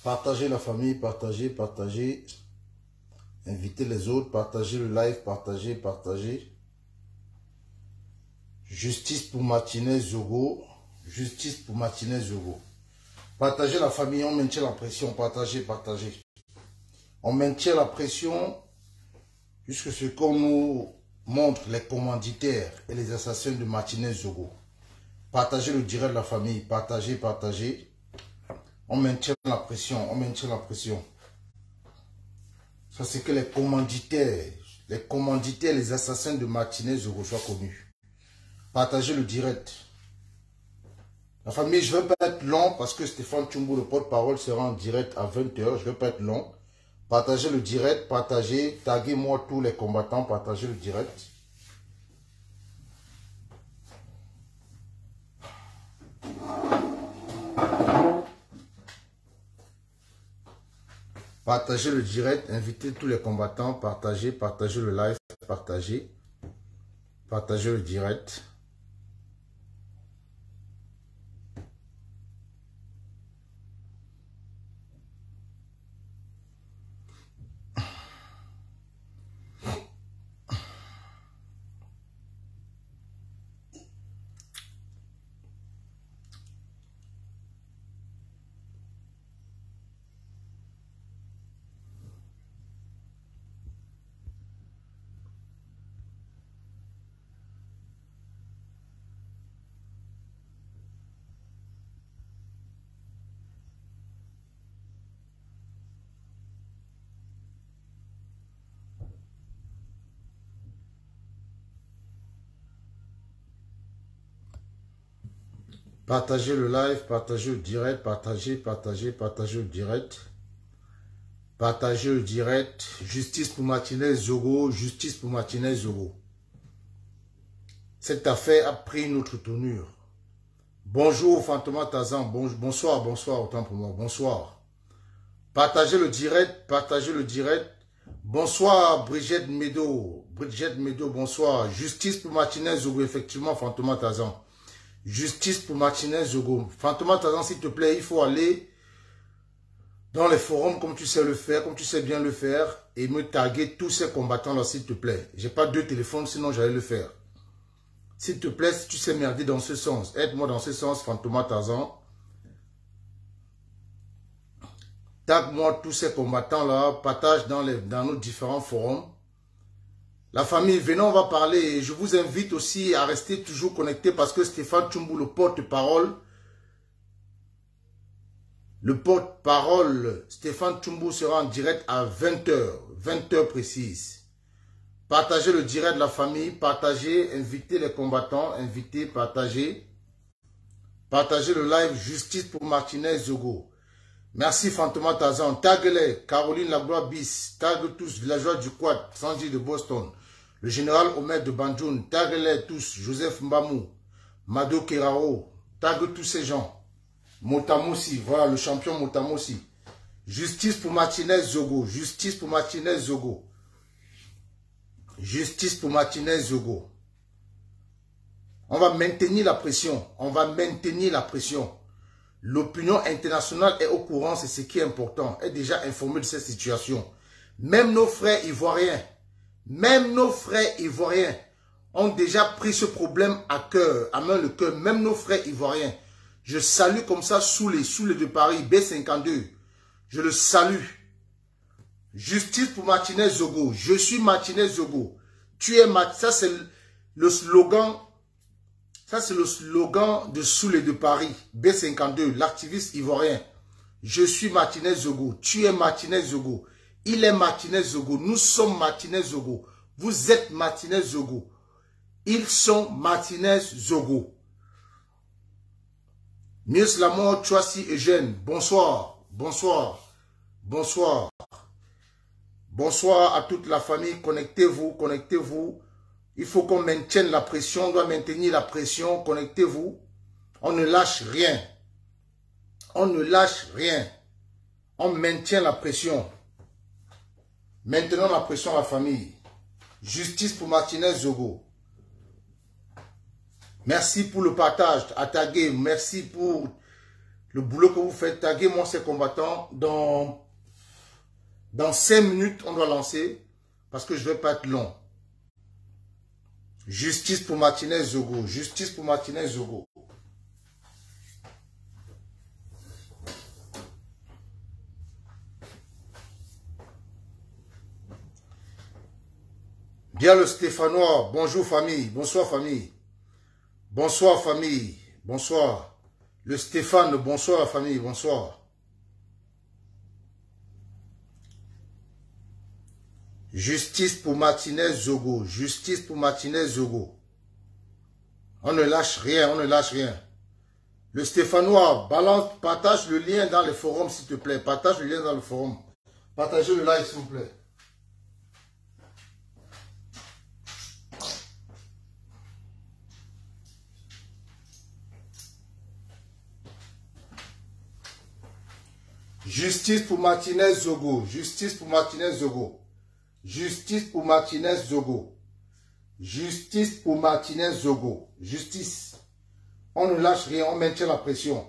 Partagez la famille, partagez. Invitez les autres, partagez le live, partagez. Justice pour Martinez Zogo. Justice pour Martinez Zogo. Partagez la famille, on maintient la pression. Partagez. On maintient la pression jusqu'à ce qu'on nous montre les commanditaires et les assassins de Martinez Zogo. Partagez le direct de la famille. Partagez. On maintient la pression. Ça, c'est que les commanditaires, les assassins de Martinez Zogo soient connus. Partagez le direct. La famille, je ne vais pas être long parce que Stéphane Tchoumbou, le porte-parole, sera en direct à 20 h. Je ne vais pas être long. Partagez le direct, taguez-moi tous les combattants, partagez le direct. Partagez le direct, invitez tous les combattants, partagez le live, partagez le direct. Partagez le live, partagez le direct, partagez le direct. Partagez le direct. Justice pour Martinez Zogo, justice pour Martinez Zogo. Cette affaire a pris une autre tournure. Bonjour Fantoma Tazan, bonsoir, autant pour moi, bonsoir. Partagez le direct, Bonsoir Brigitte Medo, bonsoir. Justice pour Martinez Zogo, effectivement Fantoma Tazan. Justice pour Martinez Zogo. Fantoma Tazan, s'il te plaît, il faut aller dans les forums comme tu sais le faire, comme tu sais bien le faire, et me taguer tous ces combattants-là, s'il te plaît. J'ai pas 2 téléphones, sinon j'allais le faire. S'il te plaît, si tu sais merder dans ce sens, aide-moi dans ce sens, Fantoma Tazan. Tague-moi tous ces combattants-là, partage dans nos différents forums. La famille, venez, on va parler. Je vous invite aussi à rester toujours connecté parce que Stéphane Tchoumbou, le porte-parole, Stéphane Tchoumbou sera en direct à 20 h précise. Partagez le direct de la famille, partagez, invitez les combattants, partagez le live Justice pour Martinez Zogo. Merci Fantoma Tazan, tague-les, Caroline Lagloire Bis, tague tous, villageois du Quad, Sanji de Boston, le général Omer de Banjoun, tague-les tous, Joseph Mbamou, Mado Kerao, tague tous ces gens. Motamossi, voilà le champion Motamossi. Justice pour Martinez Zogo, justice pour Martinez Zogo. Justice pour Martinez Zogo. On va maintenir la pression, L'opinion internationale est au courant, c'est ce qui est important, est déjà informée de cette situation. Même nos frères ivoiriens, ont déjà pris ce problème à cœur, à main le cœur, même nos frères ivoiriens. Je salue comme ça Soulé de Paris, B52. Je le salue. Justice pour Martinez Zogo. Je suis Martinez Zogo. Tu es Martinez. Ça, c'est le slogan. Ça, c'est le slogan de Soulé de Paris, B52, l'activiste ivoirien. Je suis Martinez Zogo. Tu es Martinez Zogo. Il est Martinez Zogo. Nous sommes Martinez Zogo. Vous êtes Martinez Zogo. Ils sont Martinez Zogo. Mieux la mort, Chouassi Eugène. Bonsoir. Bonsoir à toute la famille. Connectez-vous. Il faut qu'on maintienne la pression. On doit maintenir la pression. Connectez-vous. On ne lâche rien. On maintient la pression. Maintenant la pression à la famille. Justice pour Martinez Zogo. Merci pour le partage à taguer. Merci pour le boulot que vous faites. Taguez-moi ces combattants. Dans 5 minutes, on doit lancer parce que je ne vais pas être long. Justice pour Martinez Zogo. Justice pour Martinez Zogo. Bien le Stéphanois. Bonjour famille. Bonsoir famille. Bonsoir famille. Bonsoir. Le Stéphane. Bonsoir la famille. Bonsoir. Justice pour Martinez Zogo. Justice pour Martinez Zogo. On ne lâche rien, on ne lâche rien. Le Stéphanois, balance, partage le lien dans le forum s'il te plaît. Partage le lien dans le forum. Partagez le live s'il vous plaît. Justice pour Martinez Zogo. Justice pour Martinez Zogo. Justice pour Martinez Zogo. Justice pour Martinez Zogo. Justice. On ne lâche rien, on maintient la pression.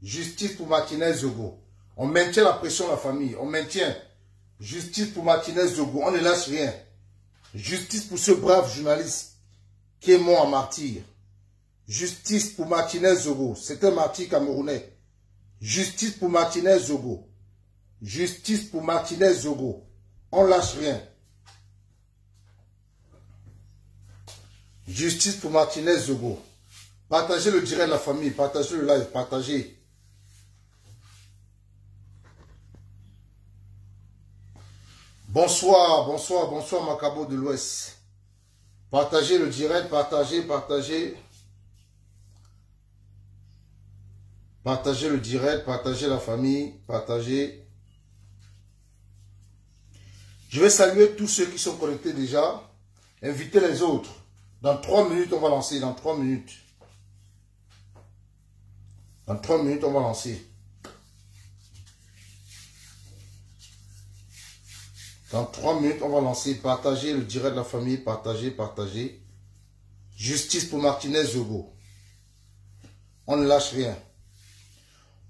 Justice pour Martinez Zogo. On maintient la pression, la famille. On maintient. Justice pour Martinez Zogo. On ne lâche rien. Justice pour ce brave journaliste qui est mort en martyr. Justice pour Martinez Zogo. C'est un martyr camerounais. Justice pour Martinez Zogo. Justice pour Martinez Zogo. On lâche rien. Justice pour Martinez Zogo. Partagez le direct de la famille. Partagez le live. Partagez. Bonsoir. Bonsoir. Bonsoir Macabo de l'Ouest. Partagez le direct. Partagez. Partagez. Partagez le direct. Partagez la famille. Partagez. Je vais saluer tous ceux qui sont connectés déjà. Invitez les autres. Dans 3 minutes, on va lancer. Dans 3 minutes. Dans 3 minutes, on va lancer. Dans 3 minutes, on va lancer. Partagez le direct de la famille. Partagez, partagez. Justice pour Martinez Zogo. On ne lâche rien.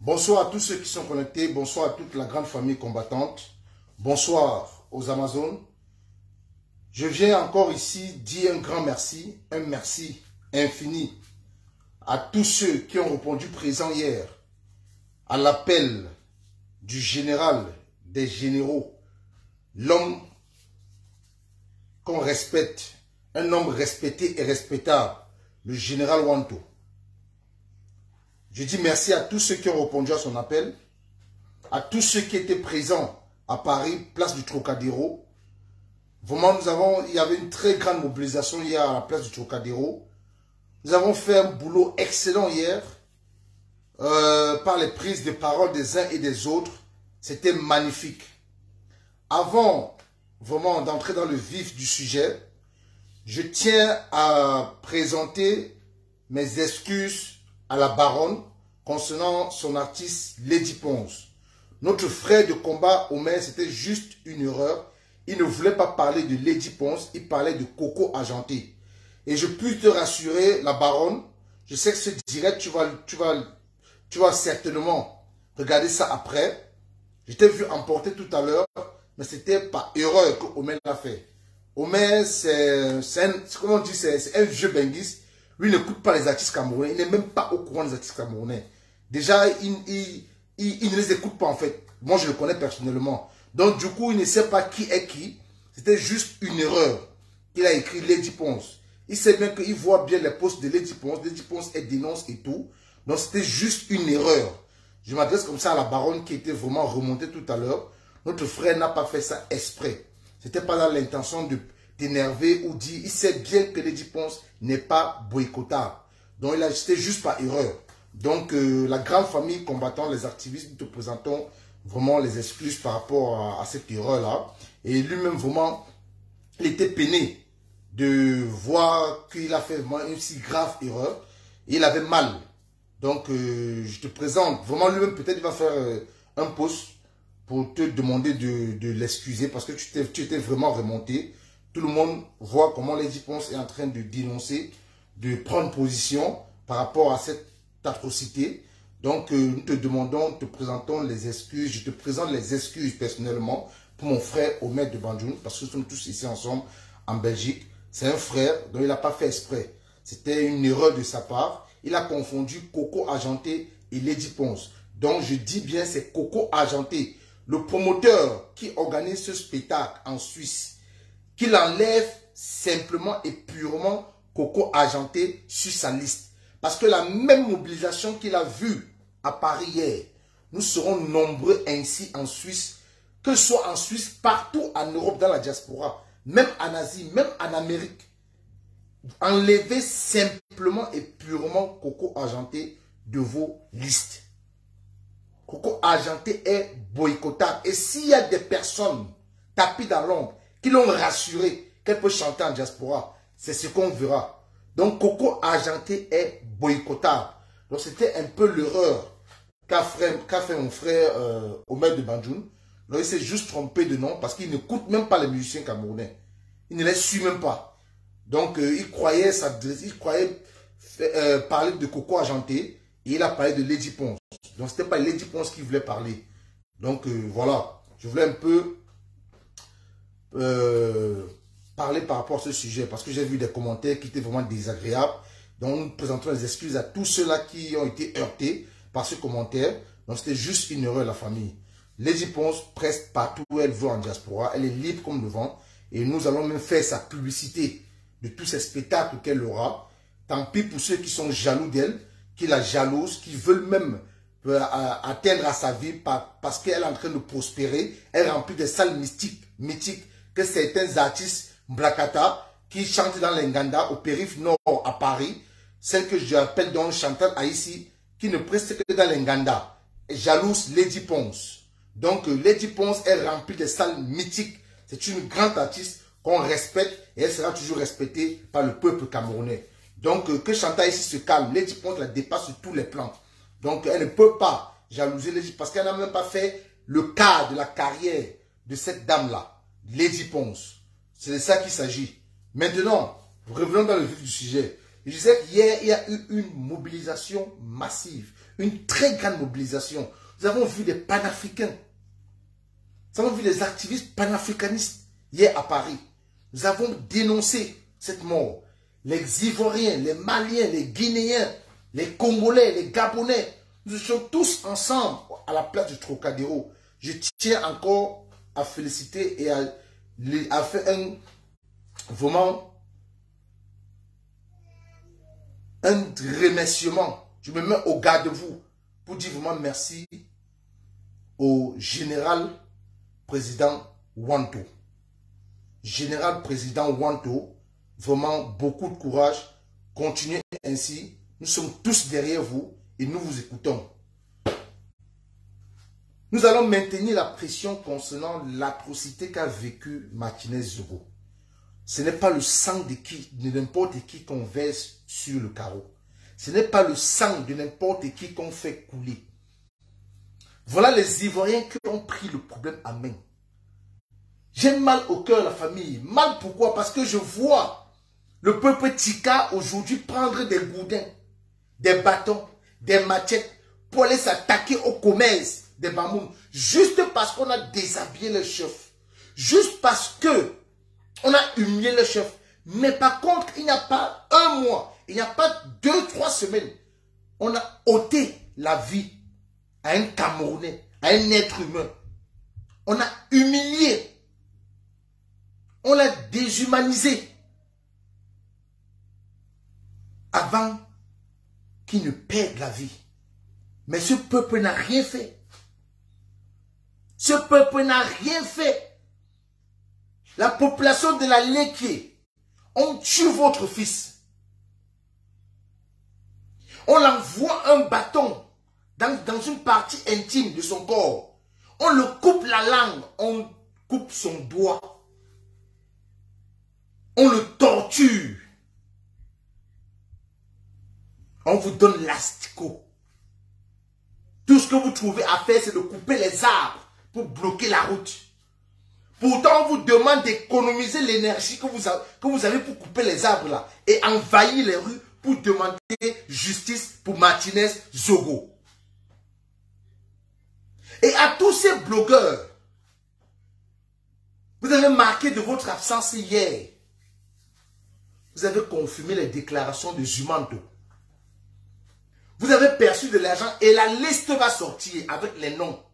Bonsoir à tous ceux qui sont connectés. Bonsoir à toute la grande famille combattante. Bonsoir aux Amazones. Je viens encore ici dire un grand merci, un merci infini à tous ceux qui ont répondu présent hier à l'appel du général des généraux, l'homme qu'on respecte, un homme respecté et respectable, le général Wanto. Je dis merci à tous ceux qui ont répondu à son appel, à tous ceux qui étaient présents à Paris, place du Trocadéro. Vraiment, il y avait une très grande mobilisation hier à la place du Trocadéro. Nous avons fait un boulot excellent hier par les prises de parole des uns et des autres. C'était magnifique. Avant vraiment d'entrer dans le vif du sujet, je tiens à présenter mes excuses à la baronne concernant son artiste Lady Ponce. Notre frère de combat, Omer, c'était juste une erreur. Il ne voulait pas parler de Lady Ponce, il parlait de Coco Argenté. Et je puis te rassurer, la baronne, je sais que ce direct, tu vas certainement regarder ça après. Je t'ai vu emporter tout à l'heure, mais c'était par erreur que Omer l'a fait. Omer, c'est un vieux benguiste. Lui ne écoute pas les artistes camerounais, il n'est même pas au courant des artistes camerounais. Déjà, il ne les écoute pas en fait. Moi, je le connais personnellement. Donc, du coup, il ne sait pas qui est qui. C'était juste une erreur. Il a écrit Lady Ponce. Il sait bien qu'il voit bien les posts de Lady Ponce. Lady Ponce, elle dénonce et tout. Donc, c'était juste une erreur. Je m'adresse comme ça à la baronne qui était vraiment remontée tout à l'heure. Notre frère n'a pas fait ça exprès. C'était pas dans l'intention de t'énerver ou dire. Il sait bien que Lady Ponce n'est pas boycottable. Donc, c'était juste par erreur. Donc, la grande famille combattant les activistes, nous te présentons vraiment les excuses par rapport à cette erreur-là. Et lui-même, vraiment, il était peiné de voir qu'il a fait vraiment une si grave erreur. Et il avait mal. Donc, je te présente, vraiment lui-même, peut-être il va faire un post pour te demander de l'excuser parce que tu étais vraiment remonté. Tout le monde voit comment Lady Ponce est en train de dénoncer, de prendre position par rapport à cette atrocité. Donc, nous te demandons, te présentons les excuses. Je te présente les excuses personnellement pour mon frère Omer de Banjoun, parce que nous sommes tous ici ensemble en Belgique. C'est un frère, donc il n'a pas fait exprès. C'était une erreur de sa part. Il a confondu Coco Argenté et Lady Ponce. Donc, je dis bien, c'est Coco Argenté, le promoteur qui organise ce spectacle en Suisse, qu'il enlève simplement et purement Coco Argenté sur sa liste. Parce que la même mobilisation qu'il a vue à Paris hier, nous serons nombreux ainsi en Suisse, que ce soit en Suisse, partout en Europe, dans la diaspora, même en Asie, même en Amérique. Enlevez simplement et purement Coco Argenté de vos listes. Coco Argenté est boycottable. Et s'il y a des personnes tapées dans l'ombre qui l'ont rassuré qu'elle peut chanter en diaspora, c'est ce qu'on verra. Donc Coco Argenté est boycottable. Donc c'était un peu l'erreur qu'a fait mon frère Omer de Banjoun. Donc il s'est juste trompé de nom parce qu'il n'écoute même pas les musiciens camerounais. Il ne les suit même pas. Donc il croyait parler de Coco Argenté et il a parlé de Lady Ponce. Donc ce n'était pas Lady Ponce qui voulait parler. Donc voilà, je voulais un peu parler par rapport à ce sujet parce que j'ai vu des commentaires qui étaient vraiment désagréables. Donc nous présentons les excuses à tous ceux-là qui ont été heurtés par ce commentaire. Donc c'était juste une erreur de la famille. Lady Ponce presse partout où elle veut en diaspora. Elle est libre comme le vent. Et nous allons même faire sa publicité de tous ces spectacles qu'elle aura. Tant pis pour ceux qui sont jaloux d'elle, qui la jalousent, qui veulent même atteindre à sa vie parce qu'elle est en train de prospérer. Elle remplit des salles mythiques que certains artistes Blakata qui chantent dans l'Enganda au périph' nord à Paris, celle que j'appelle donc Chantal Haïssi, qui ne preste que dans l'Enganda, jalouse Lady Ponce. Donc Lady Ponce, elle remplit des salles mythiques. C'est une grande artiste qu'on respecte et elle sera toujours respectée par le peuple camerounais. Donc que Chantal Haïssi se calme, Lady Ponce la dépasse sur tous les plans. Donc elle ne peut pas jalouser Lady parce qu'elle n'a même pas fait le quart de la carrière de cette dame-là, Lady Ponce. C'est de ça qu'il s'agit. Maintenant, revenons dans le vif du sujet. Je disais qu'hier, il y a eu une mobilisation massive, une très grande mobilisation. Nous avons vu des panafricains, nous avons vu des activistes panafricanistes hier à Paris. Nous avons dénoncé cette mort. Les Ivoiriens, les Maliens, les Guinéens, les Congolais, les Gabonais, nous sommes tous ensemble à la place du Trocadéro. Je tiens encore à féliciter et à faire vraiment un remerciement. Je me mets au garde-vous pour dire vraiment merci au général président Wanto. Général président Wanto, vraiment beaucoup de courage. Continuez ainsi. Nous sommes tous derrière vous et nous vous écoutons. Nous allons maintenir la pression concernant l'atrocité qu'a vécu Martinez Zogo. Ce n'est pas le sang de n'importe qui qu'on verse sur le carreau. Ce n'est pas le sang de n'importe qui qu'on fait couler. Voilà les Ivoiriens qui ont pris le problème à main. J'ai mal au cœur, la famille. Mal pourquoi? Parce que je vois le peuple Tika aujourd'hui prendre des goudins, des bâtons, des machettes pour aller s'attaquer au commerce des Bamoun. Juste parce qu'on a déshabillé le chef. Juste parce que on a humilié le chef. Mais par contre, il n'y a pas un mois, il n'y a pas 2-3 semaines, on a ôté la vie à un Camerounais, à un être humain. On a humilié. On l'a déshumanisé. Avant qu'il ne perde la vie. Mais ce peuple n'a rien fait. Ce peuple n'a rien fait. La population de la Léquier, on tue votre fils. On l'envoie un bâton dans une partie intime de son corps. On le coupe la langue, on coupe son doigt. On le torture. On vous donne l'asticot. Tout ce que vous trouvez à faire, c'est de couper les arbres pour bloquer la route. Pourtant, on vous demande d'économiser l'énergie que vous avez pour couper les arbres là et envahir les rues pour demander justice pour Martinez Zogo. Et à tous ces blogueurs, vous avez marqué de votre absence hier. Vous avez confirmé les déclarations de Zumanto. Vous avez perçu de l'argent et la liste va sortir avec les noms.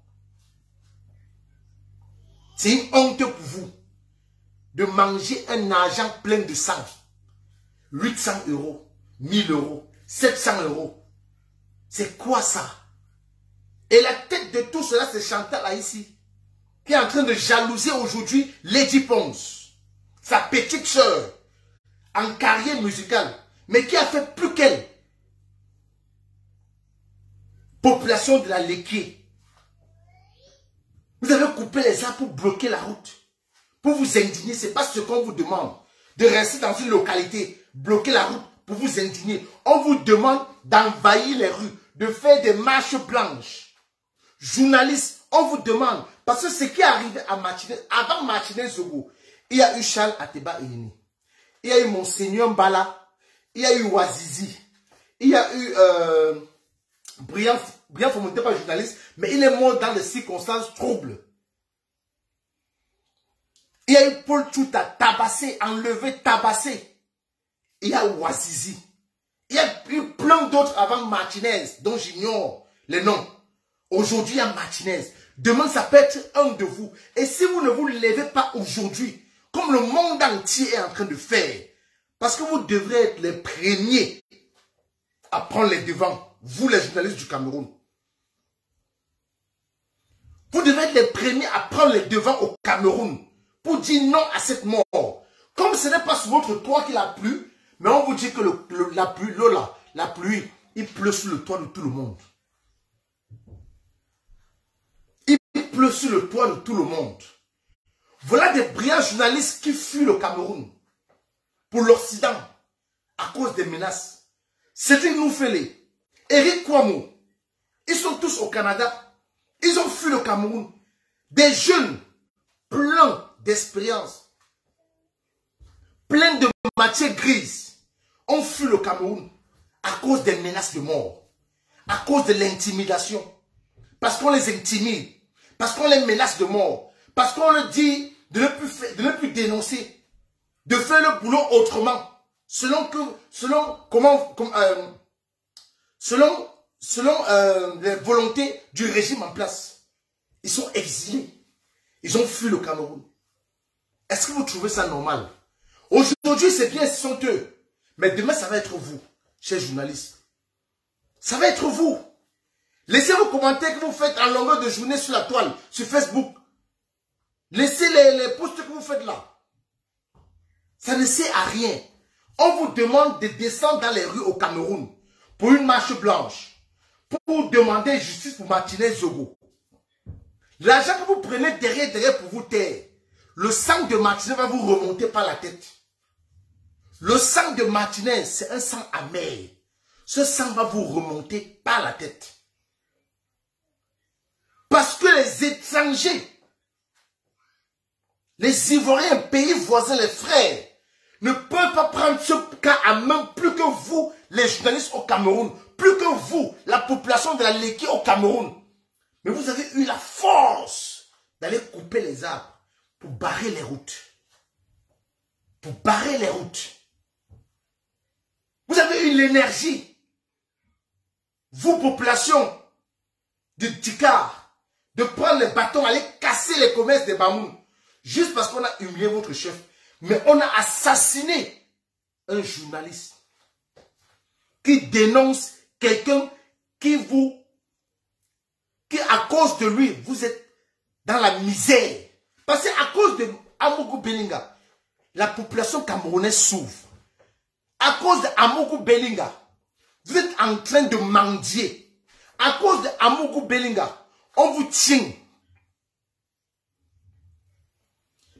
C'est une honte pour vous de manger un argent plein de sang. 800 €, 1000 €, 700 €. C'est quoi ça? Et la tête de tout cela, c'est Chantal là ici, qui est en train de jalouser aujourd'hui Lady Ponce, sa petite sœur, en carrière musicale, mais qui a fait plus qu'elle. Population de la Léquier. Vous avez coupé les arbres pour bloquer la route, pour vous indigner. Ce n'est pas ce qu'on vous demande, de rester dans une localité, bloquer la route pour vous indigner. On vous demande d'envahir les rues, de faire des marches blanches. Journalistes, on vous demande, parce que ce qui est arrivé à Martinez, avant Martinez Zogo, il y a eu Charles Ateba Eyeni, il y a eu Monseigneur Mbala, il y a eu Wazizi, il y a eu Brian Fomo n'était pas journaliste, mais il est mort dans des circonstances troubles. Il y a eu Paul Chouta tabassé, enlevé, tabassé. Il y a eu Wazizi. Il y a eu plein d'autres avant Martinez, dont j'ignore les noms. Aujourd'hui, il y a Martinez. Demain, ça peut être un de vous. Et si vous ne vous levez pas aujourd'hui, comme le monde entier est en train de faire, parce que vous devrez être les premiers à prendre les devants, vous les journalistes du Cameroun. Vous devez être les premiers à prendre les devants au Cameroun pour dire non à cette mort. Comme ce n'est pas sur votre toit qu'il a plu, mais on vous dit que la pluie, il pleut sur le toit de tout le monde. Il pleut sur le toit de tout le monde. Voilà des brillants journalistes qui fuient le Cameroun pour l'Occident à cause des menaces. Cédric Noufele, Eric Kwamo, ils sont tous au Canada. Ils ont fui le Cameroun. Des jeunes pleins d'expérience, pleins de matière grise, ont fui le Cameroun à cause des menaces de mort, à cause de l'intimidation. Parce qu'on les intimide, parce qu'on les menace de mort, parce qu'on leur dit de ne plus dénoncer, de faire le boulot autrement, selon les volontés du régime en place. Ils sont exilés. Ils ont fui le Cameroun. Est-ce que vous trouvez ça normal? Aujourd'hui, c'est bien, ce sont eux. Mais demain, ça va être vous, chers journalistes. Ça va être vous. Laissez vos commentaires que vous faites en longueur de journée sur la toile, sur Facebook. Laissez les posts que vous faites là. Ça ne sert à rien. On vous demande de descendre dans les rues au Cameroun pour une marche blanche, pour demander justice pour Martinez Zogo. L'argent que vous prenez derrière pour vous taire, le sang de Martinez va vous remonter par la tête. Le sang de Martinez, c'est un sang amer. Ce sang va vous remonter par la tête. Parce que les étrangers, les Ivoiriens, pays voisins, les frères, ne peuvent pas prendre ce cas à main plus que vous, les journalistes au Cameroun, plus que vous, la population de la Léquier au Cameroun. Mais vous avez eu la force d'aller couper les arbres pour barrer les routes. Pour barrer les routes. Vous avez eu l'énergie, vous, population de Tikar, de prendre les bâtons, aller casser les commerces des Bamoun, juste parce qu'on a humilié votre chef. Mais on a assassiné un journaliste qui dénonce quelqu'un qui à cause de lui, vous êtes dans la misère. Parce qu'à cause de Amougou Belinga, la population camerounaise souffre. À cause de Amougou Belinga, vous êtes en train de mendier. À cause de Amougou Belinga, on vous tient.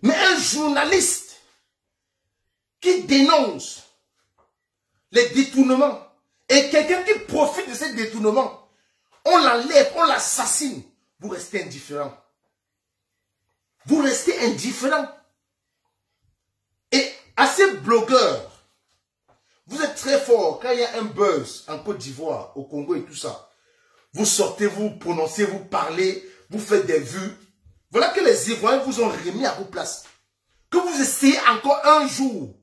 Mais un journaliste qui dénonce les détournements et quelqu'un qui profite de ces détournements, on l'enlève, on l'assassine, vous restez indifférent. Vous restez indifférent. Et à ces blogueurs, vous êtes très forts quand il y a un buzz en Côte d'Ivoire, au Congo et tout ça. Vous sortez, vous prononcez, vous parlez, vous faites des vues. Voilà que les Ivoiriens vous ont remis à vos places. Que vous essayez encore un jour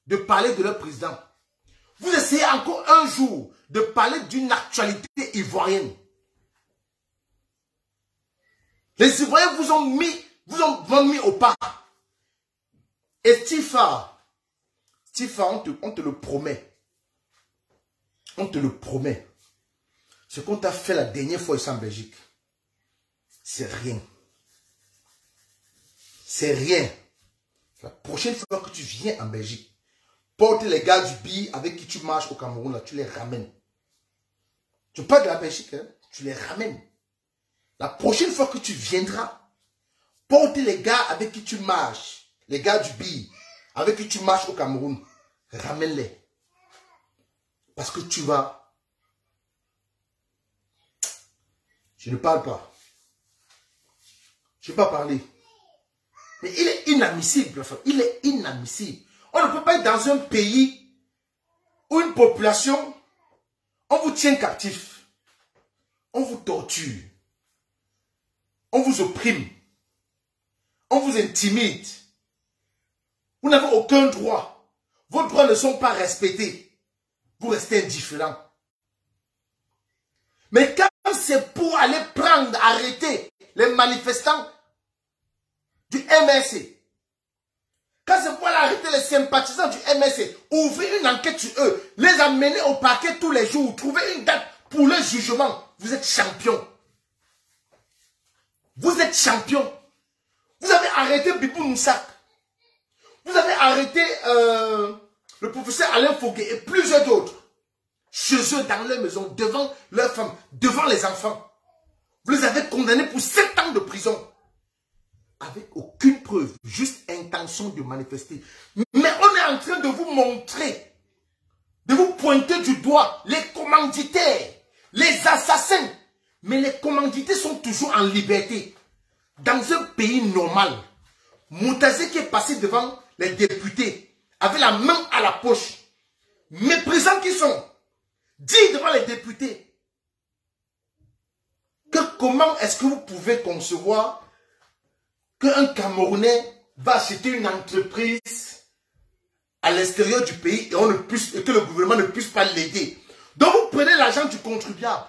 de parler de leur président. Vous essayez encore un jour de parler d'une actualité ivoirienne. Les Ivoiriens vous ont mis au pas. Et Tifa, on te le promet. On te le promet. Ce qu'on t'a fait la dernière fois ici en Belgique, c'est rien. C'est rien. La prochaine fois que tu viens en Belgique, porte les gars du BI avec qui tu marches au Cameroun, là, tu les ramènes. Tu parles de la Belgique, hein, tu les ramènes. La prochaine fois que tu viendras, porte les gars avec qui tu marches, les gars du BI, avec qui tu marches au Cameroun, ramène-les. Parce que tu vas... Je ne parle pas. Je ne vais pas parler. Mais il est inadmissible, il est inadmissible. On ne peut pas être dans un pays où une population, on vous tient captif, on vous torture, on vous opprime, on vous intimide. Vous n'avez aucun droit. Vos droits ne sont pas respectés. Vous restez indifférent. Mais quand c'est pour aller prendre, arrêter les manifestants du MRC, quand c'est pour aller arrêter les sympathisants du MRC, ouvrir une enquête sur eux, les amener au parquet tous les jours, trouver une date pour le jugement, vous êtes champion. Vous êtes champion. Vous avez arrêté Bibou Moussak. Vous avez arrêté le professeur Alain Foguet et plusieurs d'autres. Chez eux, dans leur maison, devant leurs femmes, devant les enfants. Vous les avez condamnés pour 7 ans de prison. Avec aucune preuve, juste intention de manifester. Mais on est en train de vous montrer, de vous pointer du doigt les commanditaires, les assassins. Mais les commanditaires sont toujours en liberté. Dans un pays normal, Moutazé qui est passé devant les députés, avec la main à la poche, méprisants qui sont, dit devant les députés, que comment est-ce que vous pouvez concevoir qu'un Camerounais va acheter une entreprise à l'extérieur du pays et que le gouvernement ne puisse pas l'aider. Donc vous prenez l'argent du contribuable.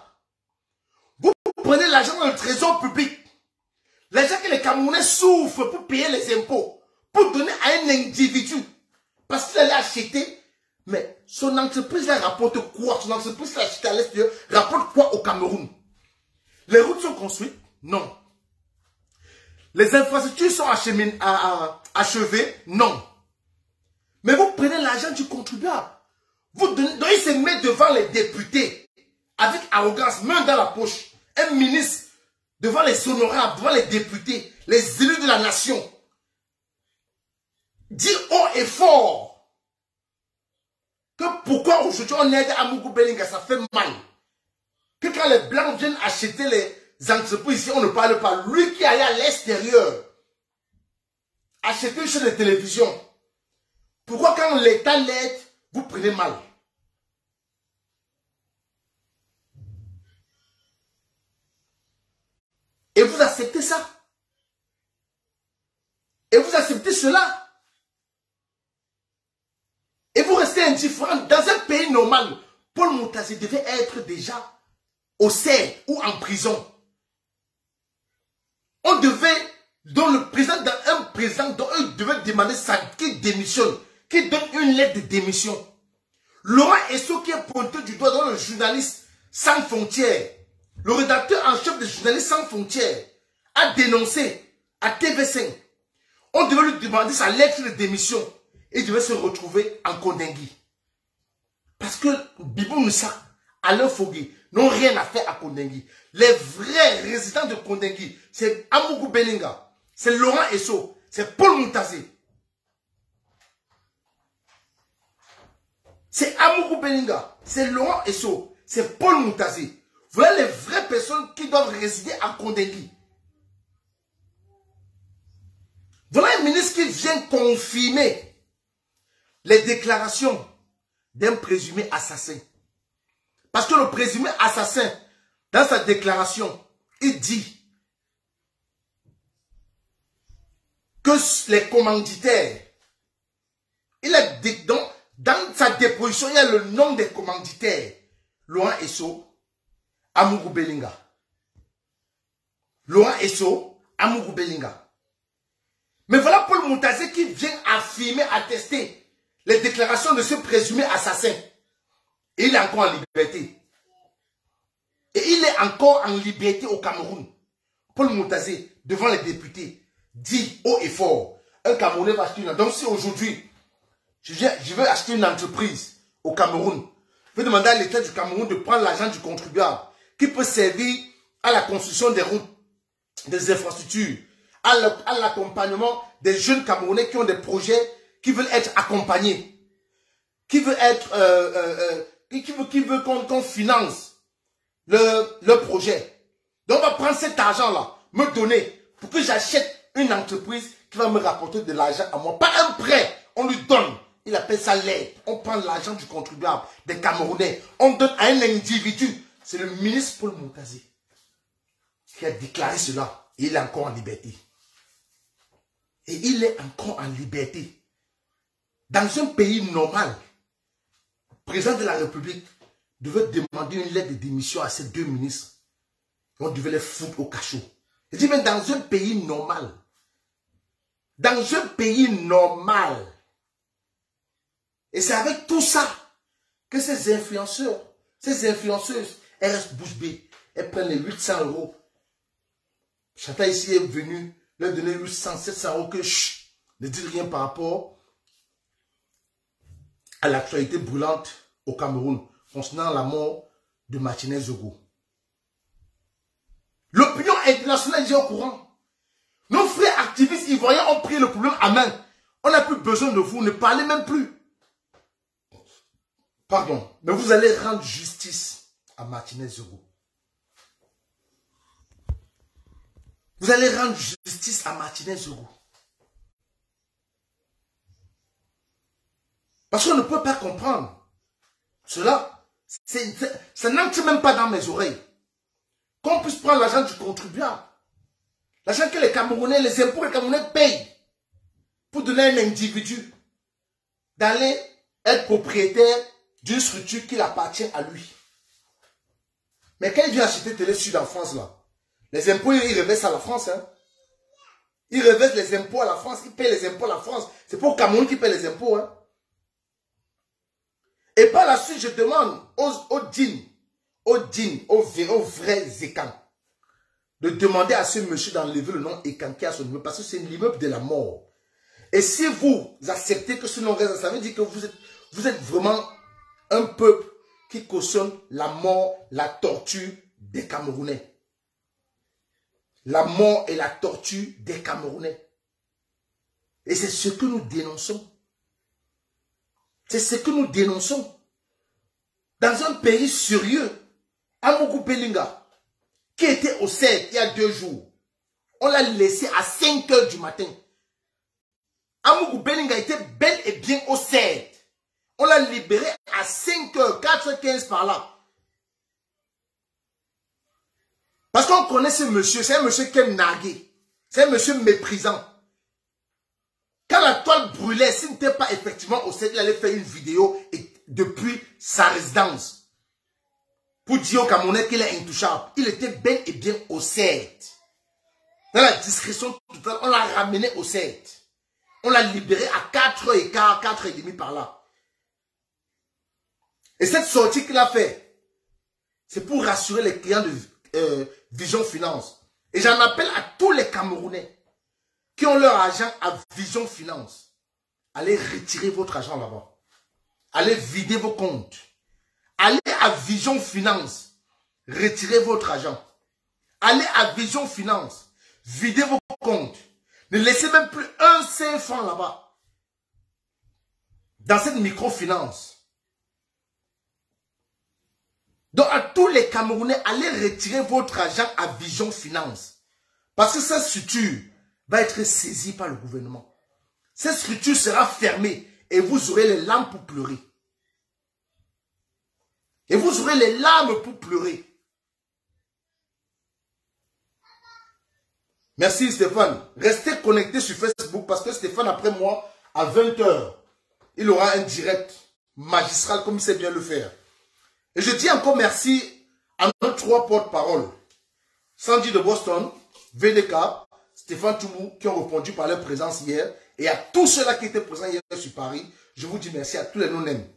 Vous prenez l'argent dans le trésor public. L'argent que les Camerounais souffrent pour payer les impôts. Pour donner à un individu. Parce qu'il allait acheter. Mais son entreprise là rapporte quoi? Son entreprise là achetée à l'extérieur rapporte quoi au Cameroun? Les routes sont construites? Non. Les infrastructures sont achevées? Non. Mais vous prenez l'argent du contribuable. Vous donnez, donc il se met devant les députés, avec arrogance, main dans la poche. Un ministre devant les honorables, devant les députés, les élus de la nation. Dit haut et fort que pourquoi aujourd'hui on aide Amougou Belinga, ça fait mal. Que quand les Blancs viennent acheter les entreprises ici, on ne parle pas. Lui qui allait à l'extérieur, acheter une chaîne de télévision. Pourquoi quand l'État l'aide, vous prenez mal? Et vous acceptez ça? Et vous acceptez cela? Et vous restez indifférent. Dans un pays normal, Paul Moutazé devait être déjà au CER ou en prison. On devait, dont le président, dont il devait demander qu'il démissionne, qu'il donne une lettre de démission. Laurent Esso qui est pointé du doigt dans le journaliste sans frontières, le rédacteur en chef des journalistes sans frontières, a dénoncé à TV5. On devait lui demander sa lettre de démission. Il devait se retrouver en Kondengui. Parce que Bibou Moussa, Alain Foguet, n'ont rien à faire à Kondengui. Les vrais résidents de Kondengui, c'est Amougou Belinga, c'est Laurent Esso, c'est Paul Moutazé. C'est Amougou Belinga, c'est Laurent Esso, c'est Paul Moutazé. Voilà les vraies personnes qui doivent résider à Kondengui. Voilà un ministre qui vient confirmer les déclarations d'un présumé assassin. Parce que le présumé assassin, dans sa déclaration, il dit que les commanditaires, il a dans sa déposition, il y a le nom des commanditaires. Laurent Esso, Amougou Belinga. Laurent Esso, Amougou Belinga. Mais voilà Paul Moutazé qui vient affirmer, attester les déclarations de ce présumé assassin. Et il est encore en liberté. Et il est encore en liberté au Cameroun. Paul Moutazé, devant les députés, dit haut et fort, un Camerounais va acheter une... Donc si aujourd'hui, je veux acheter une entreprise au Cameroun, je vais demander à l'État du Cameroun de prendre l'argent du contribuable qui peut servir à la construction des routes, des infrastructures, à l'accompagnement des jeunes Camerounais qui ont des projets qui veulent être accompagnés, qui veulent être, qui veut qu'on finance le projet. Donc on va prendre cet argent-là, me donner pour que j'achète une entreprise qui va me rapporter de l'argent à moi. Pas un prêt, on lui donne. Il appelle ça l'aide. On prend l'argent du contribuable, des Camerounais. On donne à un individu. C'est le ministre Paul Moutazé qui a déclaré cela. Et il est encore en liberté. Et il est encore en liberté. Dans un pays normal, le président de la République devait demander une lettre de démission à ces deux ministres. On devait les foutre au cachot. Je dis, mais dans un pays normal, et c'est avec tout ça que ces influenceurs, ces influenceuses, elles restent bouche bée. Elles prennent les 800 €. Chata ici est venu leur donner 800, 700 € que chut, ne dit rien par rapport à l'actualité brûlante au Cameroun concernant la mort de Martinez Zogo. L'opinion internationale est au courant. Nos frères activistes ivoiriens ont pris le problème à main. On n'a plus besoin de vous, ne parlez même plus. Pardon, mais vous allez rendre justice à Martinez Zogo. Vous allez rendre justice à Martinez Zogo. Parce qu'on ne peut pas comprendre. Cela, ça n'entre même pas dans mes oreilles. Qu'on puisse prendre l'argent du contribuable. L'argent que les Camerounais, les impôts, les Camerounais payent pour donner à un individu d'aller être propriétaire d'une structure qui appartient à lui. Mais quand il vient acheter Télé Sud en France, là, les impôts, ils reversent à la France. Hein. Ils reversent les impôts à la France, ils payent les impôts à la France. C'est pour le Cameroun qui paye les impôts. Hein. Et par la suite, je demande aux vrais Zékan, de demander à ce monsieur d'enlever le nom Ekanké à son immeuble, parce que c'est l'immeuble de la mort. Et si vous acceptez que ce nom reste, ça veut dire que vous êtes vraiment un peuple qui cautionne la mort, la torture des Camerounais. La mort et la torture des Camerounais. Et c'est ce que nous dénonçons. C'est ce que nous dénonçons. Dans un pays sérieux, Amougou Belinga, qui était au CED il y a 2 jours, on l'a laissé à 5 h du matin. Amougou Belinga était bel et bien au CED. On l'a libéré à 5 h, 4h15 par là. Parce qu'on connaît ce monsieur, c'est un monsieur qui est nargué. C'est un monsieur méprisant. Quand la toile brûlait, s'il n'était pas effectivement au CED, il allait faire une vidéo depuis sa résidence. Pour dire au Camerounais qu'il est intouchable. Il était bel et bien au CED. Dans la discrétion totale, on l'a ramené au CED. On l'a libéré à 4h15, 4h30 par là. Et cette sortie qu'il a fait, c'est pour rassurer les clients de Vision Finance. Et j'en appelle à tous les Camerounais qui ont leur argent à Vision Finance. Allez retirer votre argent là-bas. Allez vider vos comptes. Allez à Vision Finance. Retirez votre argent. Allez à Vision Finance. Videz vos comptes. Ne laissez même plus un seul franc là-bas. Dans cette microfinance. Donc à tous les Camerounais, allez retirer votre argent à Vision Finance. Parce que cette structure va être saisie par le gouvernement. Cette structure sera fermée et vous aurez les larmes pour pleurer. Et vous aurez les larmes pour pleurer. Merci Stéphane. Restez connectés sur Facebook parce que Stéphane, après moi, à 20 h, il aura un direct magistral comme il sait bien le faire. Et je dis encore merci à nos 3 porte-paroles. Sandy de Boston, VDK, Stéphane Toumou qui ont répondu par leur présence hier. Et à tous ceux-là qui étaient présents hier sur Paris, je vous dis merci à tous les non-nèmes.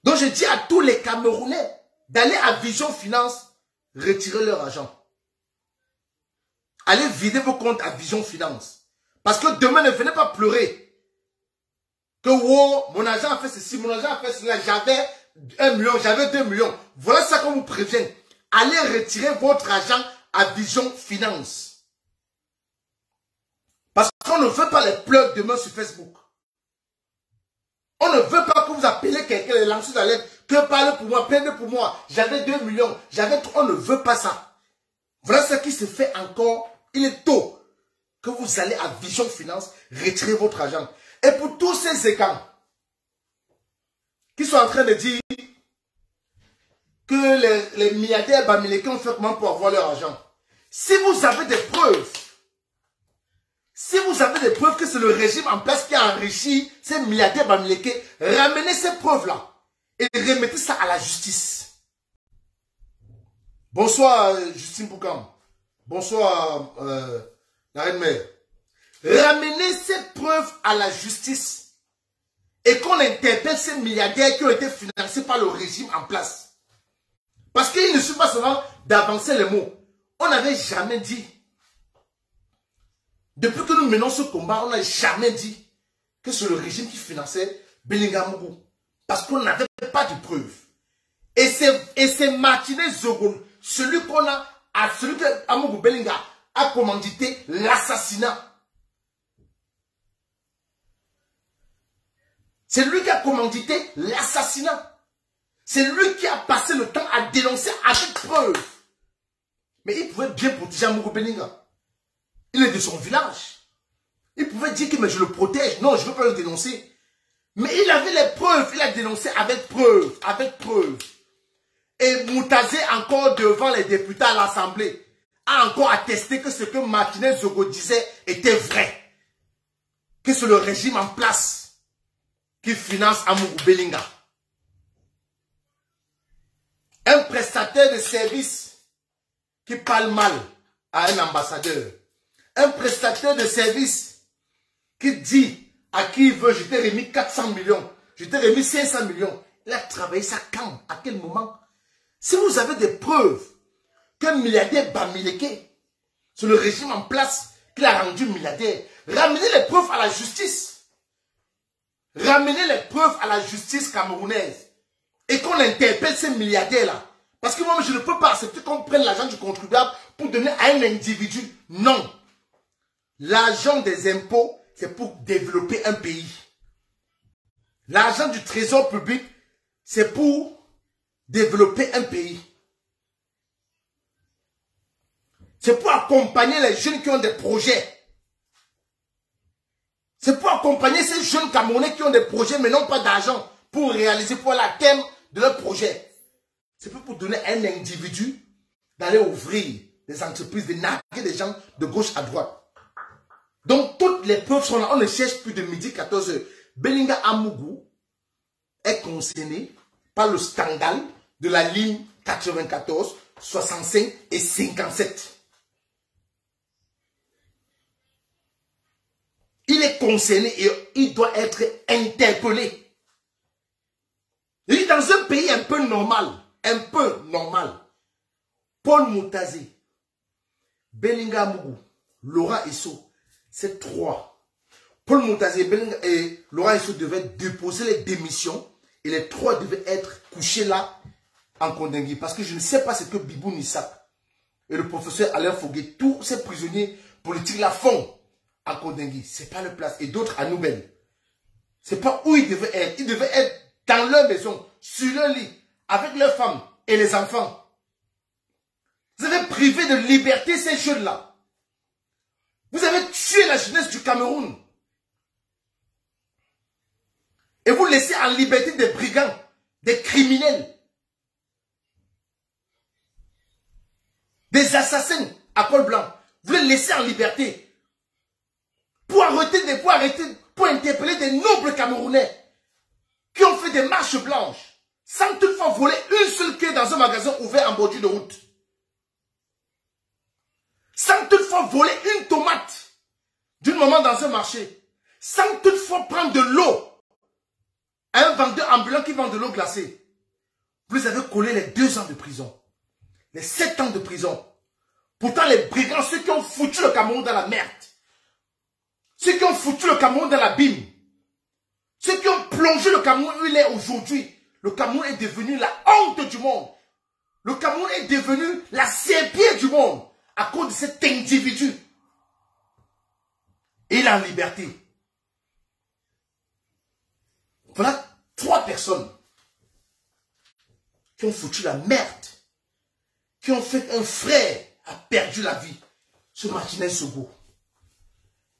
Donc je dis à tous les Camerounais d'aller à Vision Finance, retirer leur argent. Allez vider vos comptes à Vision Finance. Parce que demain, ne venez pas pleurer. Que wow, mon agent a fait ceci, mon agent a fait cela, j'avais 1 million, j'avais 2 millions. Voilà ça qu'on vous prévient. Allez retirer votre argent à Vision Finance. Parce qu'on ne veut pas les pleurs demain sur Facebook. On ne veut pas que vous appelez quelqu'un, les lanceurs d'alerte, que parle pour moi, plaide pour moi. J'avais 2 millions, on ne veut pas ça. Voilà ce qui se fait encore. Il est tôt que vous allez à Vision Finance, retirer votre argent. Et pour tous ces écans qui sont en train de dire que les milliardaires bamilekés ont fait comment pour avoir leur argent. Si vous avez des preuves, que c'est le régime en place qui a enrichi ces milliardaires bamilekés, ramenez ces preuves-là et remettez ça à la justice. Bonsoir Justine Boukam. Bonsoir la reine-mère. Ramenez ces preuves à la justice et qu'on interpelle ces milliardaires qui ont été financés par le régime en place. Parce qu'il ne suffit pas seulement d'avancer les mots. On n'avait jamais dit, depuis que nous menons ce combat, on n'a jamais dit que c'est le régime qui finançait Belinga Mougou. Parce qu'on n'avait pas de preuves. Et c'est Martinez Zogon, celui que Amougou Belinga a commandité l'assassinat. C'est lui qui a commandité l'assassinat. C'est lui qui a passé le temps à dénoncer avec preuve. Mais il pouvait bien protéger Amougou Belinga. Il est de son village. Il pouvait dire que mais je le protège. Non, je ne veux pas le dénoncer. Mais il avait les preuves. Il a dénoncé avec preuve. Avec preuve. Et Moutazé, encore devant les députés à l'Assemblée, a encore attesté que ce que Martinez Zogo disait était vrai. Que c'est le régime en place qui finance Amougou Belinga. Un prestataire de service qui parle mal à un ambassadeur. Un prestataire de service qui dit à qui il veut, je t'ai remis 400 millions, je t'ai remis 500 millions. Il a travaillé ça quand? À quel moment? Si vous avez des preuves qu'un milliardaire bamileke, c'est le régime en place qui l'a rendu milliardaire, ramenez les preuves à la justice. Ramenez les preuves à la justice camerounaise. Et qu'on interpelle ces milliardaires-là. Parce que moi, je ne peux pas accepter qu'on prenne l'argent du contribuable pour donner à un individu. Non. L'argent des impôts, c'est pour développer un pays. L'argent du trésor public, c'est pour développer un pays. C'est pour accompagner les jeunes qui ont des projets. C'est pour accompagner ces jeunes Camerounais qui ont des projets mais n'ont pas d'argent pour réaliser, pour la thème de leur projet. C'est pour donner à un individu d'aller ouvrir des entreprises, de narguer des gens de gauche à droite. Donc toutes les preuves sont là. On ne cherche plus de midi 14 h. Belinga Amougou est concerné par le scandale de la ligne 94, 65 et 57. Il est concerné et il doit être interpellé. Il est dans un pays un peu normal, Paul Moutazé, Belinga Mougou, Laurent Esso, c'est 3. Paul Moutazé, Belinga et Laurent Esso devaient déposer les démissions et les 3 devaient être couchés là en Kondengui. Parce que je ne sais pas ce que Bibou Nissa et le professeur Alain Foguet, tous ces prisonniers politiques là font en Kondengui. Ce n'est pas leur place. Et d'autres à Nouvelle. Ce n'est pas où ils devaient être. Ils devaient être dans leur maison, sur leur lit, avec leurs femmes et les enfants. Vous avez privé de liberté ces jeunes-là. Vous avez tué la jeunesse du Cameroun. Et vous laissez en liberté des brigands, des criminels. des assassins à col blanc, vous les laissez en liberté pour interpeller des nobles Camerounais qui ont fait des marches blanches sans toutefois voler une seule clé dans un magasin ouvert en bordure de route. Sans toutefois voler une tomate d'une maman dans un marché. Sans toutefois prendre de l'eau à un vendeur ambulant qui vend de l'eau glacée. Vous les avez collés les 2 ans de prison. Les 7 ans de prison. Pourtant les brigands, ceux qui ont foutu le Cameroun dans la merde. Ceux qui ont foutu le Cameroun dans l'abîme. Ceux qui ont plongé le Cameroun où il est aujourd'hui. Le Cameroun est devenu la honte du monde. Le Cameroun est devenu la serpillère du monde à cause de cet individu. Et il est en liberté. Voilà 3 personnes qui ont foutu la merde, qui ont fait qu'un frère a perdu la vie, ce Martinez Zogo,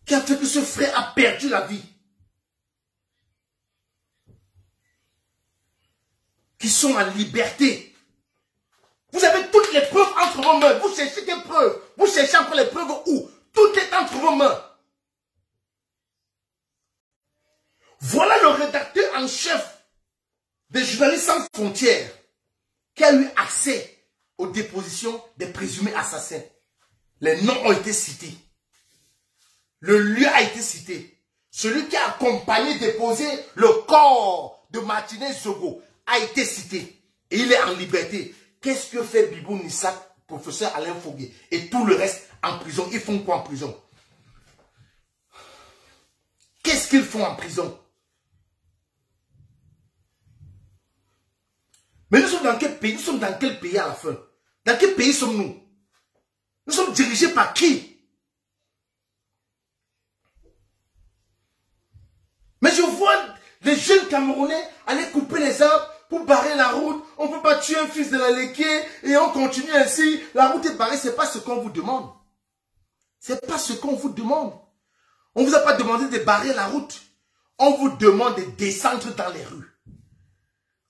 qui a fait que ce frère a perdu la vie, qui sont en liberté. Vous avez toutes les preuves entre vos mains. Vous cherchez des preuves. Vous cherchez encore les preuves où? Tout est entre vos mains. Voilà le rédacteur en chef des journalistes sans frontières qui a eu accès aux dépositions des présumés assassins. Les noms ont été cités. Le lieu a été cité. Celui qui a accompagné déposer le corps de Martinez Zogo a été cité. Et il est en liberté. Qu'est-ce que fait Bibou Nissak, professeur Alain Fogué et tout le reste en prison? Ils font quoi en prison? Qu'est-ce qu'ils font en prison? Mais nous sommes dans quel pays? Nous sommes dans quel pays à la fin? Dans quel pays sommes-nous? Nous sommes dirigés par qui? Mais je vois les jeunes Camerounais aller couper les arbres pour barrer la route. On ne peut pas tuer un fils de la Léké et on continue ainsi. La route est barrée, ce n'est pas ce qu'on vous demande. Ce n'est pas ce qu'on vous demande. On ne vous a pas demandé de barrer la route. On vous demande de descendre dans les rues.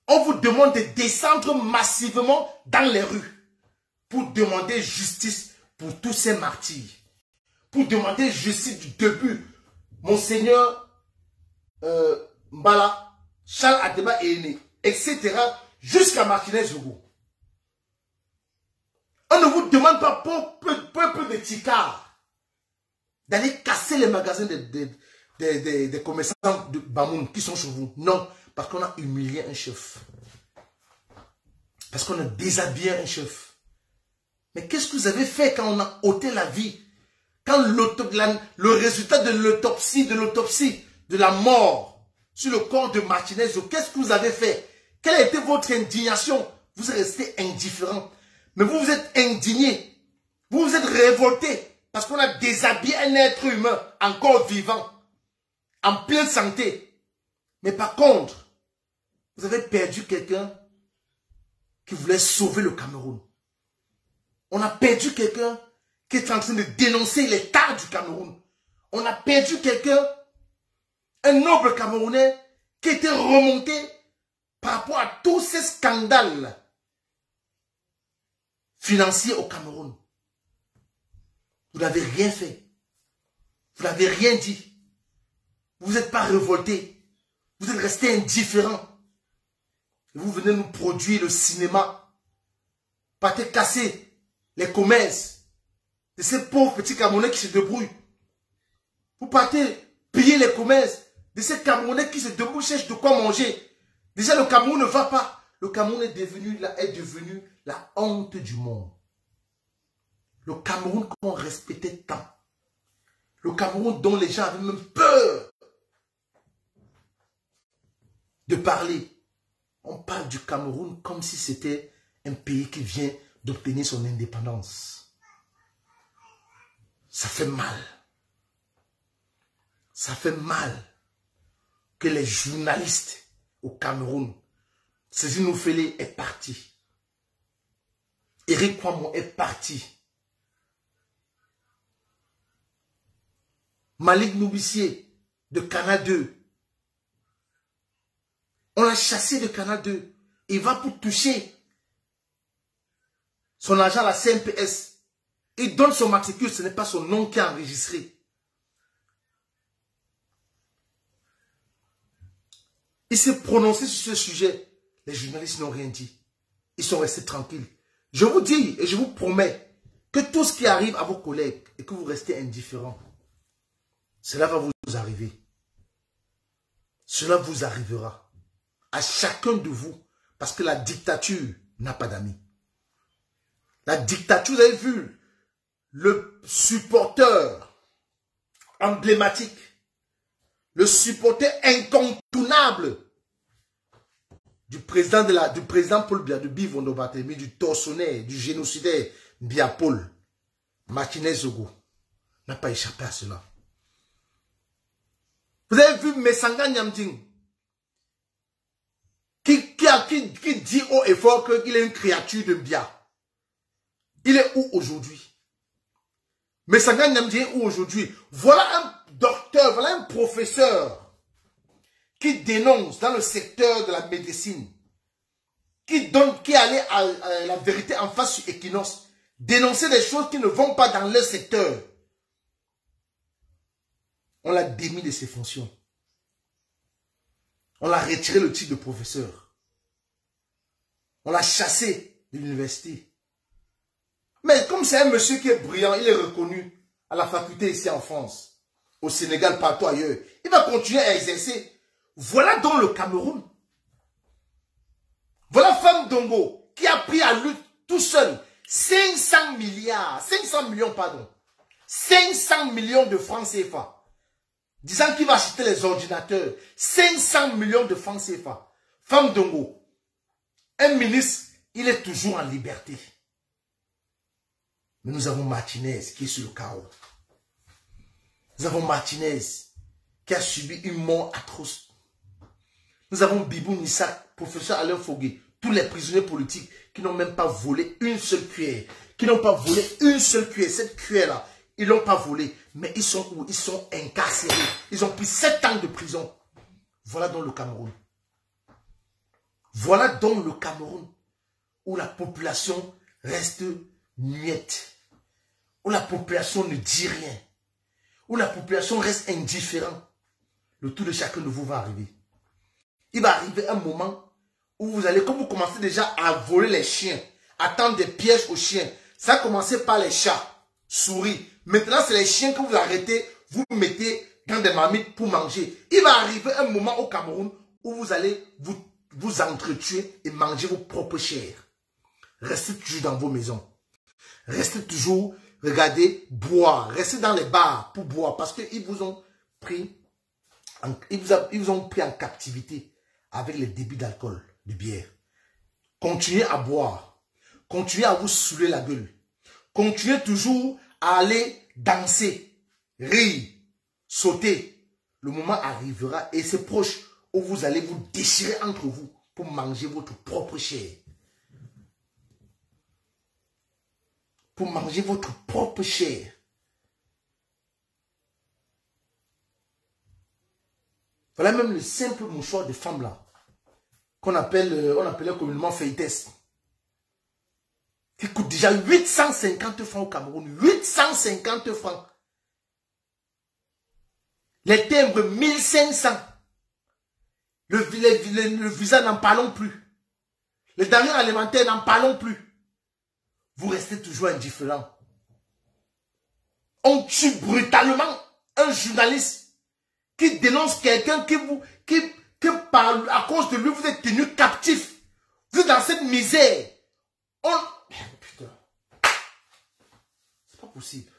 On vous demande de descendre massivement dans les rues pour demander justice pour tous ces martyrs. Pour demander justice du début. Monseigneur Mbala, Charles Adeba Ene, etc. jusqu'à Martinez Zogo. On ne vous demande pas pour peu de ticards d'aller casser les magasins des commerçants de Bamoun qui sont sur vous. Non. Parce qu'on a humilié un chef. Parce qu'on a déshabillé un chef. Mais qu'est-ce que vous avez fait quand on a ôté la vie? Quand le résultat de l'autopsie, de la mort sur le corps de Martinez, qu'est-ce que vous avez fait? Quelle a été votre indignation? Vous êtes resté indifférent. Mais vous vous êtes indigné. Vous vous êtes révolté. Parce qu'on a déshabillé un être humain encore vivant. En pleine santé. Mais par contre, vous avez perdu quelqu'un qui voulait sauver le Cameroun. On a perdu quelqu'un qui est en train de dénoncer l'état du Cameroun. On a perdu quelqu'un, un noble Camerounais, qui était remonté par rapport à tous ces scandales financiers au Cameroun. Vous n'avez rien fait. Vous n'avez rien dit. Vous n'êtes pas révolté. Vous êtes resté indifférent. Vous venez nous produire le cinéma. Partez casser les commerces de ces pauvres petits Camerounais qui se débrouillent. Vous partez piller les commerces de ces Camerounais qui se débrouillent, cherchent de quoi manger. Déjà, le Cameroun ne va pas. Le Cameroun est devenu la honte du monde. Le Cameroun qu'on respectait tant. Le Cameroun dont les gens avaient même peur de parler. On parle du Cameroun comme si c'était un pays qui vient d'obtenir son indépendance. Ça fait mal. Ça fait mal que les journalistes au Cameroun, Cécile Noufélé est parti. Éric Kwamo est parti. Malik Noubissier de Canal 2. On l'a chassé de Canal 2. Il va pour toucher son argent à la CNPS. Il donne son matricule, ce n'est pas son nom qui est enregistré. Il s'est prononcé sur ce sujet. Les journalistes n'ont rien dit. Ils sont restés tranquilles. Je vous dis et je vous promets que tout ce qui arrive à vos collègues et que vous restez indifférents, cela va vous arriver. Cela vous arrivera. À chacun de vous. Parce que la dictature n'a pas d'amis. La dictature, vous avez vu, le supporter emblématique, le supporter incontournable du président Paul Biya, de Bivondo Batemi, du tortionnaire, du génocidaire Biya Paul, Martinez Zogo, n'a pas échappé à cela. Vous avez vu Messanga Nyamding, qui dit haut et fort qu'il est une créature de Biya. Il est où aujourd'hui? Messanga Nyamding est où aujourd'hui? Voilà un docteur, voilà un professeur qui dénonce dans le secteur de la médecine, qui allait à la vérité en face sur Equinox, dénoncer des choses qui ne vont pas dans leur secteur. On l'a démis de ses fonctions. On l'a retiré le titre de professeur. On l'a chassé de l'université. Mais comme c'est un monsieur qui est brillant, il est reconnu à la faculté ici en France, au Sénégal, partout ailleurs, il va continuer à exercer. Voilà donc le Cameroun. Voilà Femme Dongo qui a pris à lui tout seul 500 millions de francs CFA. Disant qu'il va acheter les ordinateurs. 500 millions de francs CFA. Femme Dongo, un ministre, il est toujours en liberté. Mais nous avons Martinez qui est sur le chaos. Nous avons Martinez qui a subi une mort atroce. Nous avons Bibou Nissa, professeur Alain Fogué, tous les prisonniers politiques qui n'ont même pas volé une seule cuillère. Qui n'ont pas volé une seule cuillère. Cette cuillère-là, ils ne l'ont pas volée. Mais ils sont où? Ils sont incarcérés. Ils ont pris 7 ans de prison. Voilà donc le Cameroun. Voilà donc le Cameroun où la population reste muette. Où la population ne dit rien. Où la population reste indifférente. Le tout de chacun de vous va arriver. Il va arriver un moment où vous allez, comme vous commencez déjà à voler les chiens, à tendre des pièges aux chiens. Ça a commencé par les chats, souris. Maintenant, c'est les chiens que vous arrêtez, vous mettez dans des marmites pour manger. Il va arriver un moment au Cameroun où vous allez vous entretuer et manger vos propres chairs. Restez toujours dans vos maisons. Restez toujours, regardez, boire. Restez dans les bars pour boire parce qu'ils vous ont pris, ils vous ont pris en captivité avec les débits d'alcool, de bière. Continuez à boire. Continuez à vous saouler la gueule. Continuez toujours à aller danser, rire, sauter. Le moment arrivera et c'est proche où vous allez vous déchirer entre vous pour manger votre propre chair. Pour manger votre propre chair. Voilà même le simple mouchoir de femme là, qu'on appelle, on appelait communément feuillettes, qui coûte déjà 850 francs au Cameroun. 850 francs. Les timbres 1500. Le visa n'en parlons plus. Les denrées alimentaires n'en parlons plus. Vous restez toujours indifférent. On tue brutalement un journaliste qui dénonce quelqu'un que à cause de lui, vous êtes tenu captif. Vous êtes dans cette misère. Putain. C'est pas possible.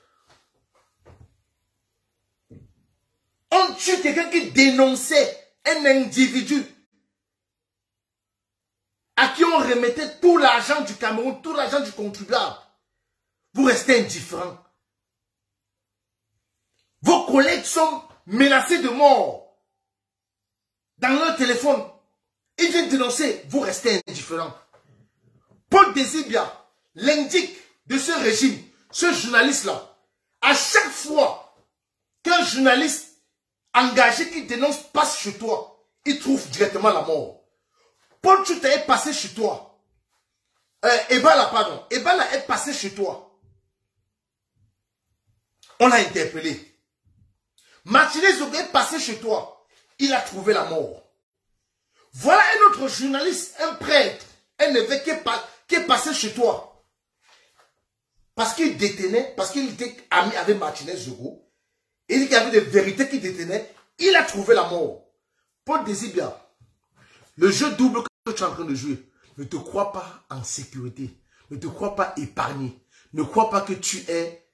On tue quelqu'un qui dénonçait un individu à qui on remettait tout l'argent du Cameroun, tout l'argent du contribuable. Vous restez indifférent. Vos collègues sont menacés de mort dans leur téléphone. Ils viennent dénoncer, vous restez indifférent. Paul Désibia, l'indique de ce régime, ce journaliste-là, à chaque fois qu'un journaliste engagé qui dénonce passe chez toi, il trouve directement la mort. Paul Tchouta est passé chez toi. Ebala, pardon. Ebala est passé chez toi. On l'a interpellé. Martinez Zogo est passé chez toi. Il a trouvé la mort. Voilà un autre journaliste, un prêtre, un évêque qui est passé chez toi. Parce qu'il détenait, parce qu'il était ami avec Martinez Zogo. Il dit qu'il y avait des vérités qu'il détenait. Il a trouvé la mort. Paul Désibia, le jeu double que tu es en train de jouer, ne te crois pas en sécurité. Ne te crois pas épargné. Ne crois pas que tu es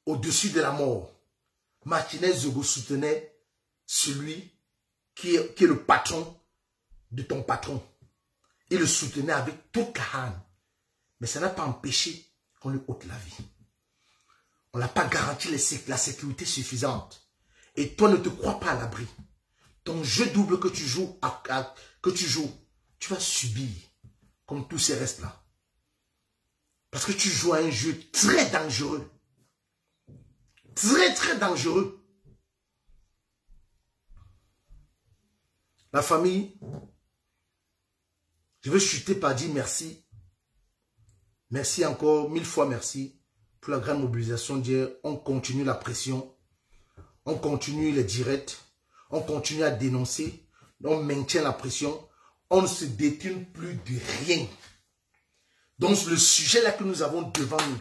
au-dessus de la mort. Martinez Zogo soutenait celui qui est le patron de ton patron. Il le soutenait avec toute la haine. Mais ça n'a pas empêché qu'on lui ôte la vie. On n'a pas garanti la sécurité suffisante. Et toi, ne te crois pas à l'abri. Ton jeu double que tu joues, tu vas subir comme tous ces restes-là. Parce que tu joues à un jeu très dangereux. Très, très dangereux. La famille, je veux chuter par dire merci. Merci encore, 1000 fois merci pour la grande mobilisation d'hier. On continue la pression. On continue les directs. On continue à dénoncer. On maintient la pression. On ne se détourne plus de rien. Donc le sujet là que nous avons devant nous,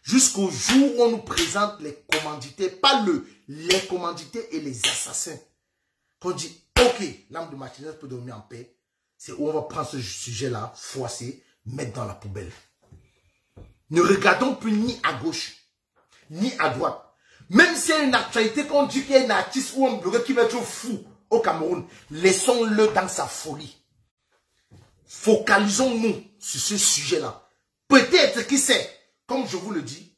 jusqu'au jour où on nous présente les commandités, pas les commandités et les assassins, qu'on dit, ok, l'âme de Martinez peut dormir en paix, c'est où on va prendre ce sujet là, froisser, mettre dans la poubelle. Ne regardons plus ni à gauche, ni à droite. Même s'il y a une actualité qu'on dit qu'il y a un artiste ou un blogueur qui va être fou au Cameroun, laissons-le dans sa folie. Focalisons-nous sur ce sujet-là. Peut-être, qui sait, comme je vous le dis,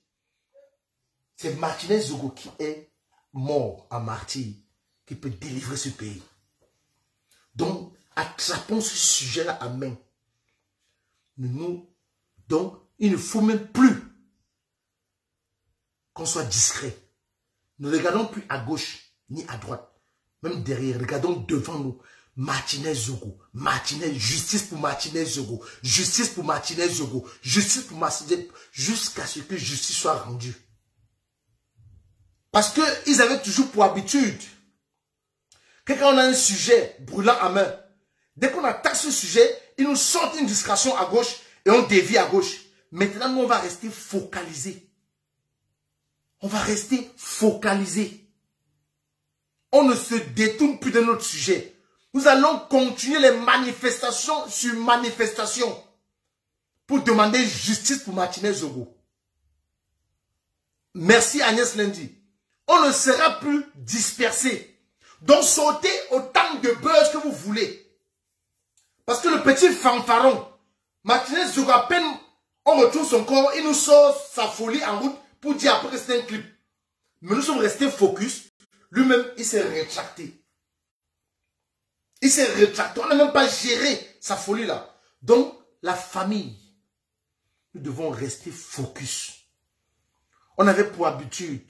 c'est Martinez Zogo qui est mort en martyr, qui peut délivrer ce pays. Donc, attrapons ce sujet-là à main. Donc, il ne faut même plus qu'on soit discret. Ne regardons plus à gauche ni à droite. Même derrière, regardons devant nous. Martinez Zogo, Martinez, justice pour Martinez Zogo, justice pour Martinez Zogo, justice pour Martinez, jusqu'à ce que justice soit rendue. Parce qu'ils avaient toujours pour habitude que quand on a un sujet brûlant à main, dès qu'on attaque ce sujet, ils nous sortent une distraction à gauche et on dévie à gauche. Maintenant, nous, on va rester focalisés. On va rester focalisés. On ne se détourne plus de notre sujet. Nous allons continuer les manifestations sur manifestations pour demander justice pour Martinez Zogo. Merci Agnès Lundi. On ne sera plus dispersé. Donc sautez autant de buzz que vous voulez. Parce que le petit fanfaron, Martinez Zogo, à peine on retrouve son corps, il nous sort sa folie en route pour dire après que c'est un clip. Mais nous sommes restés focus. Lui-même, il s'est rétracté. Il s'est rétracté. On n'a même pas géré sa folie là. Donc, la famille, nous devons rester focus. On avait pour habitude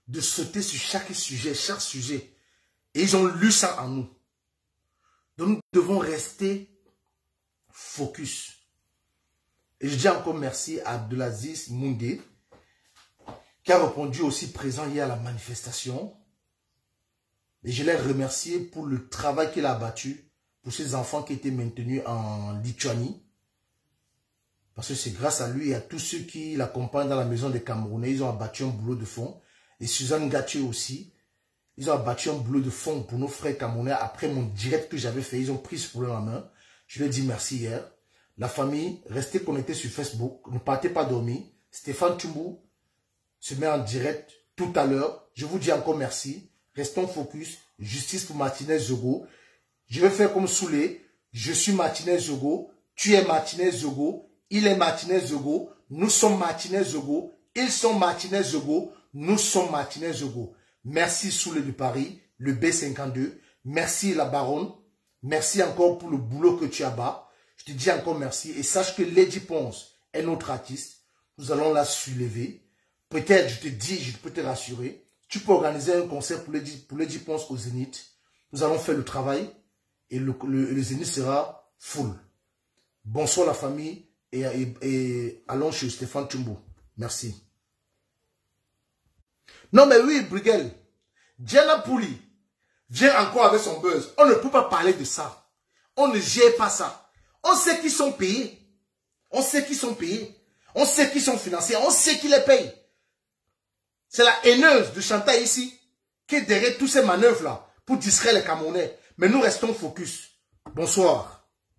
de sauter sur chaque sujet. Et ils ont lu ça en nous. Donc, nous devons rester focus. Et je dis encore merci à Abdelaziz Moundé, qui a répondu aussi présent hier à la manifestation. Et je l'ai remercié pour le travail qu'il a abattu pour ces enfants qui étaient maintenus en Lituanie. Parce que c'est grâce à lui et à tous ceux qui l'accompagnent dans la maison des Camerounais. Ils ont abattu un boulot de fond. Et Suzanne Gattier aussi. Ils ont abattu un boulot de fond pour nos frères Camerounais. Après mon direct que j'avais fait, ils ont pris ce problème en main. Je lui ai dit merci hier. La famille, restez connectés sur Facebook. Ne partez pas dormir. Stéphane Tumbou se met en direct tout à l'heure. Je vous dis encore merci. Restons focus. Justice pour Martinez Zogo. Je vais faire comme Soulé. Je suis Martinez Zogo. Tu es Martinez Zogo. Il est Martinez Zogo. Nous sommes Martinez Zogo. Ils sont Martinez Zogo. Nous sommes Martinez Zogo. Merci Soulé de Paris. Le B52. Merci la baronne. Merci encore pour le boulot que tu as bas. Je te dis encore merci. Et sache que Lady Ponce est notre artiste. Nous allons la soulever. Peut-être, je te dis, je peux te rassurer. Tu peux organiser un concert pour Lady Ponce au Zénith. Nous allons faire le travail et le Zénith sera full. Bonsoir la famille et allons chez Stéphane Tumbo. Merci. Non mais oui, Bruegel. Diana Pouli vient encore avec son buzz. On ne peut pas parler de ça. On ne gère pas ça. On sait qu'ils sont payés. On sait qu'ils sont payés. On sait qu'ils sont financés. On sait qui les paye. C'est la haineuse de Chantal ici qui est derrière toutes ces manœuvres-là pour distraire les Camerounais. Mais nous restons focus. Bonsoir.